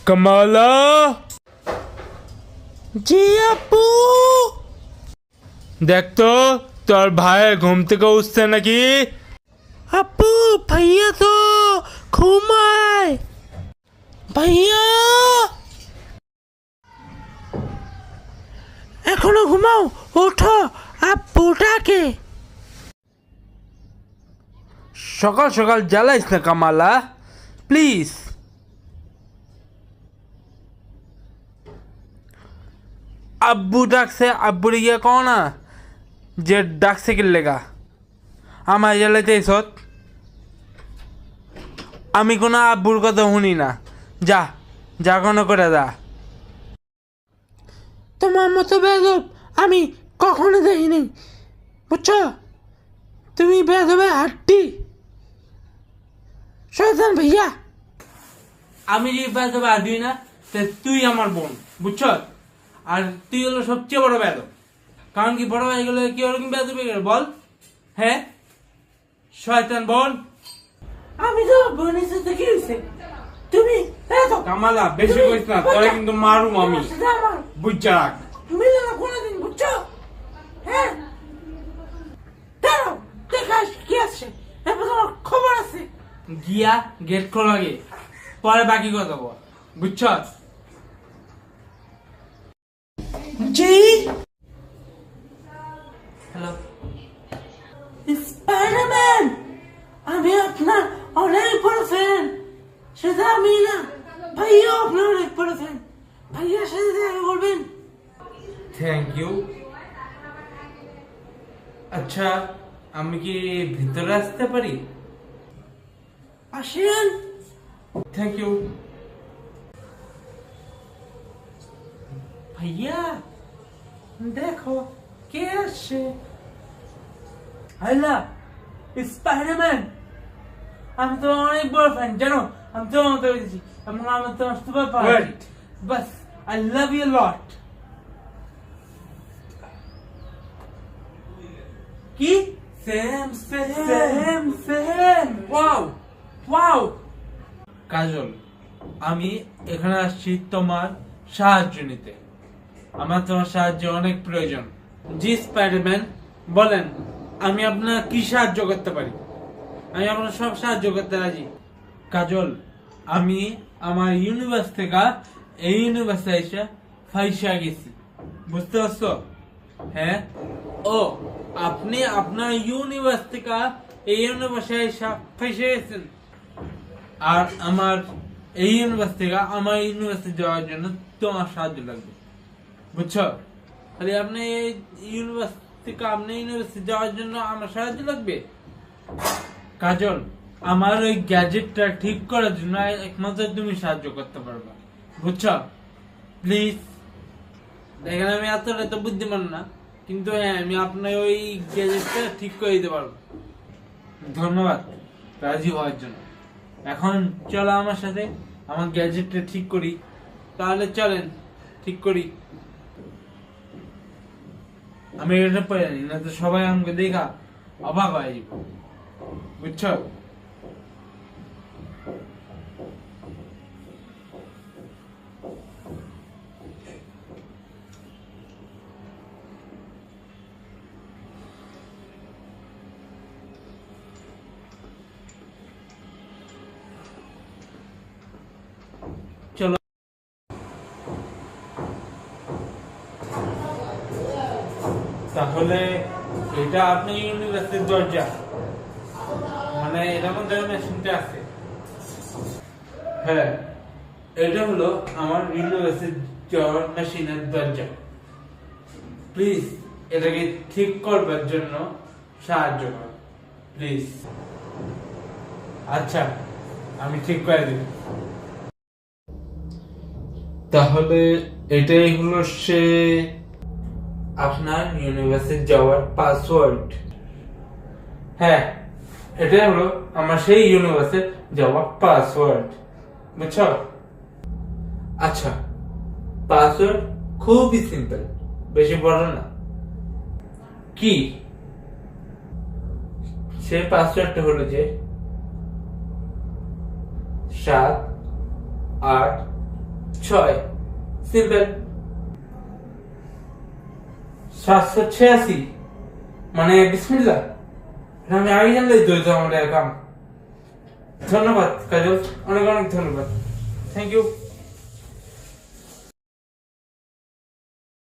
कमाला। জি আপু। देख तो তোর ভাই ঘুম থেকে উঠছে নাকি? আপু ভাইয়া তো ঘুমায়। ভাইয়া এখনো ঘুমাও, ওঠো, আপু ডাকে। সকাল সকাল জ্বালাইস না কামালা, প্লিজ। আব্বু ডাকছে, আব্বুরে গিয়ে কও না যে ডাকছে কি লেগা। আমার জ্বালাইতে এসত, আমি কোনো আব্বুর কথা শুনি না। যা যা কোনো করে যা। তোমার মতো বেদব আমি কখনো দেখিনি, বুঝছো? তুমি বেদবে হাড্ডি, শয়তান ভাইয়া। আমি যে বেদব আদি না, তুই আমার বোন, বুঝছ? আর তুই হলো সবচেয়ে বড় বেদব। কারণ কি বড় ভাই গেলে কি ওরকম বেদব বল? হ্যাঁ শয়তান বল। আমি তো বোনের সাথে কি হয়েছে? তুমি বেদব। কামালা বেশি করিস না, তোরে কিন্তু মারুম আমি, বুঝছা? মিলে না কোনোদিন, বুঝছো? হ্যাঁ দাঁড়াও, দেখা কি আছে, এরপর তোমার খবর আছে। গিয়া গেট খোল আগে, পরে বাকি কথা বল, বুঝছ? জি হ্যালো। স্পাইডারম্যান, আমি আপনার অনেক বড় ফ্যান। সেটা আমি না, ভাইয়া আপনার অনেক বড় ফ্যান। ভাইয়ার সাথে দেখা করবেন। Thank you. আচ্ছা আমি কি ভিতরে আসতে পারি? আসেন। Thank you. ভাইয়া দেখো কে আসছে। আল্লাহ, স্পাইডারম্যান, আমি তো অনেক বড় ফ্যান, জানো? আমি তো মতো পেয়েছি এবং আমার তো সুপার পাওয়ার। Wait. বাস, আই লাভ ইউ লট। কি? Same same same, wow wow. Kajal, আমি এখানে আসছি তোমার সাহায্য নিতে। আমার তোমার সাহায্য অনেক প্রয়োজন। জি স্পাইডারম্যান, বলেন আমি আপনার কি সাহায্য করতে পারি? আমি আপনার সব সাহায্য করতে রাজি। কাজল, আমি আমার ইউনিভার্স থেকে এই ইউনিভার্সে এসে ফাইসা গেছি, বুঝতে পারছো? হ্যাঁ। ও, আপনি আপনার ইউনিভার্স থেকে এই ইউনিভার্সে এসে ফাইসা গেছেন, আর আমার এই ইউনিভার্স থেকে আমার ইউনিভার্সিটি যাওয়ার জন্য তোমার সাহায্য লাগবে, বুঝছো? খালি আপনি এই ইউনিভার্স থেকে আপনি ইউনিভার্সিটি যাওয়ার জন্য আমার সাহায্য লাগবে। কাজল, আমার ওই গ্যাজেটটা ঠিক করার জন্য একমাত্র তুমি সাহায্য করতে পারবে, বুঝছো? প্লিজ। দেখেন আমি এতটা তো বুদ্ধিমান না, কিন্তু হ্যাঁ আমি আপনার ওই গ্যাজেটটা ঠিক করে দিতে পারবো। ধন্যবাদ রাজি হওয়ার জন্য। এখন চলো আমার সাথে, আমার গ্যাজেটটা ঠিক করি। তাহলে চলেন ঠিক করি। আমি এটা পারি না তো সবাই আমাকে দেখা অবাক হয়ে যাবো, বুঝছো? চলো। তাহলে এটা আপনি ইউনিভার্সিটির দরজা, মানে এটার মধ্যে মেশিনটা আছে। হ্যাঁ, এটা হলো আমার ইউনিভার্সিটি যাওয়ার মেশিনের দরজা। প্লিজ এটাকে ঠিক করবার জন্য সাহায্য করুন, প্লিজ। আচ্ছা, আমি ঠিক করে দিব। তাহলে এটাই হলো সে আপনার ইউনিভার্সিটি যাওয়ার পাসওয়ার্ড। হ্যাঁ, এটাই হলো আমার সেই ইউনিভার্সিটি যাওয়ার পাসওয়ার্ড, বুঝছো? আচ্ছা, পাসওয়ার্ড খুবই সিম্পল, বেশি বড় না। কি? সে পাসওয়ার্ডটা হলো যে 7, 8, 6 সিম্পল। 786 মানে বিসমিল্লাহ, আমি আগে জানলেই তো হইতো আমার কাম। ধন্যবাদ কাজল, অনেক অনেক ধন্যবাদ, থ্যাংক ইউ।